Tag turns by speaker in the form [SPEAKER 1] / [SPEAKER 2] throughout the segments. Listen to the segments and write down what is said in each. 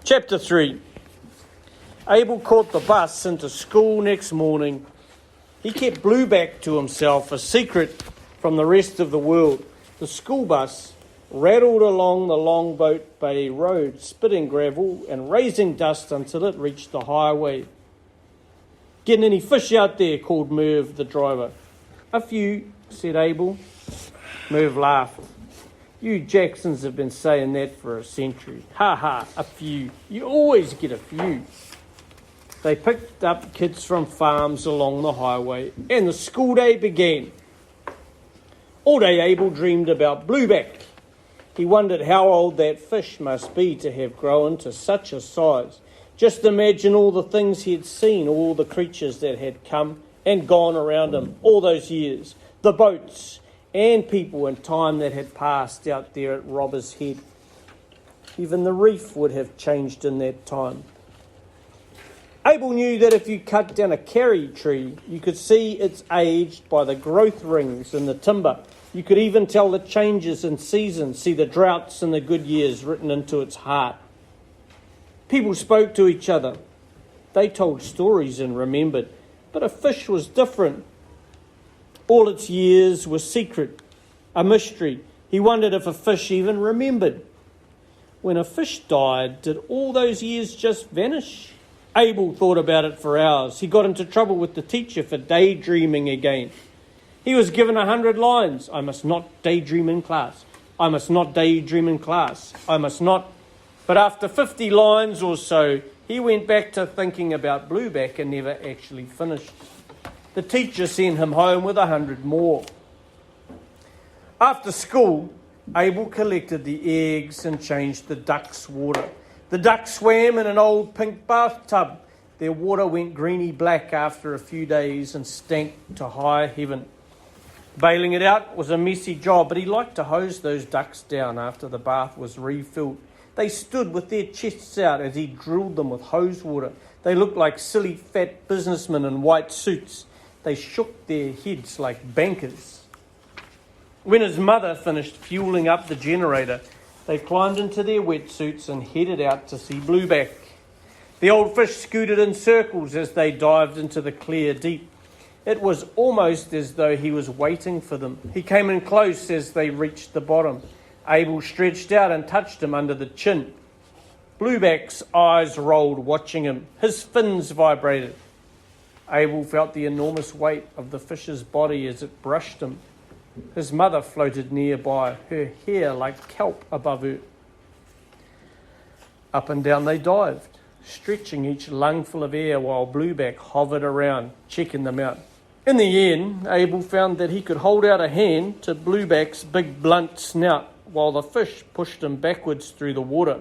[SPEAKER 1] Chapter 3. Abel caught the bus into school next morning. He kept Blueback to himself, a secret from the rest of the world. The school bus rattled along the Longboat Bay Road, spitting gravel and raising dust until it reached the highway. "Getting any fish out there?" called Merv, the driver. "A few," said Abel. Merv laughed. "You Jacksons have been saying that for a century. Ha ha, a few. You always get a few." They picked up kids from farms along the highway, and the school day began. All day Abel dreamed about Blueback. He wondered how old that fish must be to have grown to such a size. Just imagine all the things he had seen, all the creatures that had come and gone around him all those years, the boats and people and time that had passed out there at Robber's Head. Even the reef would have changed in that time. Abel knew that if you cut down a carry tree, you could see it's aged by the growth rings in the timber. You could even tell the changes in seasons, see the droughts and the good years written into its heart. People spoke to each other. They told stories and remembered. But a fish was different. All its years were secret, a mystery. He wondered if a fish even remembered. When a fish died, did all those years just vanish? Abel thought about it for hours. He got into trouble with the teacher for daydreaming again. He was given 100 lines. "I must not daydream in class. I must not daydream in class. I must not." But after 50 lines or so, he went back to thinking about Blueback and never actually finished. The teacher sent him home with 100 more. After school, Abel collected the eggs and changed the ducks' water. The ducks swam in an old pink bathtub. Their water went greeny black after a few days and stank to high heaven. Bailing it out was a messy job, but he liked to hose those ducks down after the bath was refilled. They stood with their chests out as he drilled them with hose water. They looked like silly fat businessmen in white suits. They shook their heads like bankers. When his mother finished fueling up the generator, they climbed into their wetsuits and headed out to see Blueback. The old fish scooted in circles as they dived into the clear deep. It was almost as though he was waiting for them. He came in close as they reached the bottom. Abel stretched out and touched him under the chin. Blueback's eyes rolled, watching him. His fins vibrated. Abel felt the enormous weight of the fish's body as it brushed him. His mother floated nearby, her hair like kelp above her. Up and down they dived, stretching each lungful of air while Blueback hovered around, checking them out. In the end, Abel found that he could hold out a hand to Blueback's big blunt snout while the fish pushed him backwards through the water.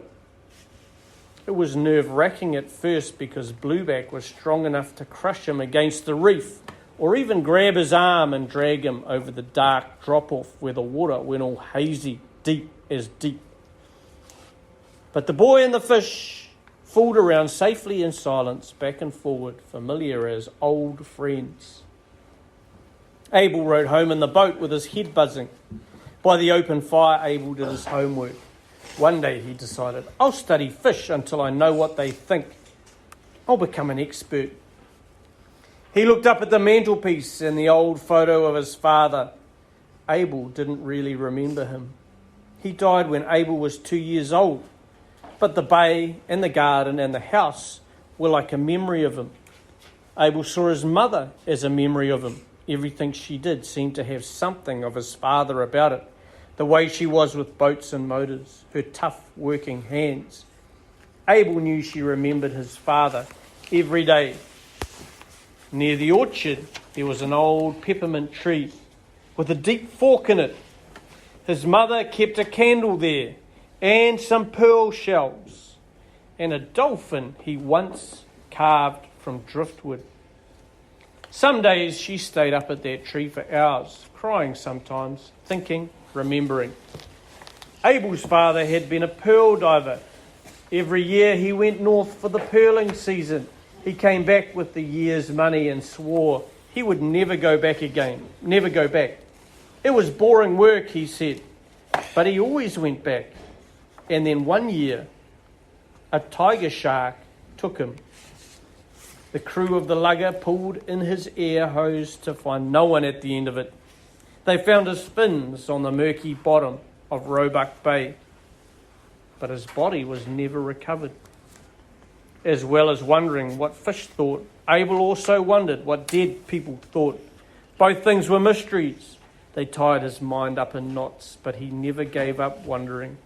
[SPEAKER 1] It was nerve-wracking at first because Blueback was strong enough to crush him against the reef or even grab his arm and drag him over the dark drop-off where the water went all hazy, deep as deep. But the boy and the fish fooled around safely in silence, back and forward, familiar as old friends. Abel rode home in the boat with his head buzzing. By the open fire, Abel did his homework. One day he decided, "I'll study fish until I know what they think. I'll become an expert." He looked up at the mantelpiece and the old photo of his father. Abel didn't really remember him. He died when Abel was 2 years old. But the bay and the garden and the house were like a memory of him. Abel saw his mother as a memory of him. Everything she did seemed to have something of his father about it. The way she was with boats and motors, her tough working hands. Abel knew she remembered his father every day. Near the orchard, there was an old peppermint tree with a deep fork in it. His mother kept a candle there and some pearl shells and a dolphin he once carved from driftwood. Some days she stayed up at that tree for hours, crying sometimes, thinking, remembering. Abel's father had been a pearl diver. Every year he went north for the pearling season. He came back with the year's money and swore he would never go back again, never go back. It was boring work, he said, but he always went back. And then one year, a tiger shark took him. The crew of the lugger pulled in his air hose to find no one at the end of it. They found his fins on the murky bottom of Roebuck Bay, but his body was never recovered. As well as wondering what fish thought, Abel also wondered what dead people thought. Both things were mysteries. They tied his mind up in knots, but he never gave up wondering.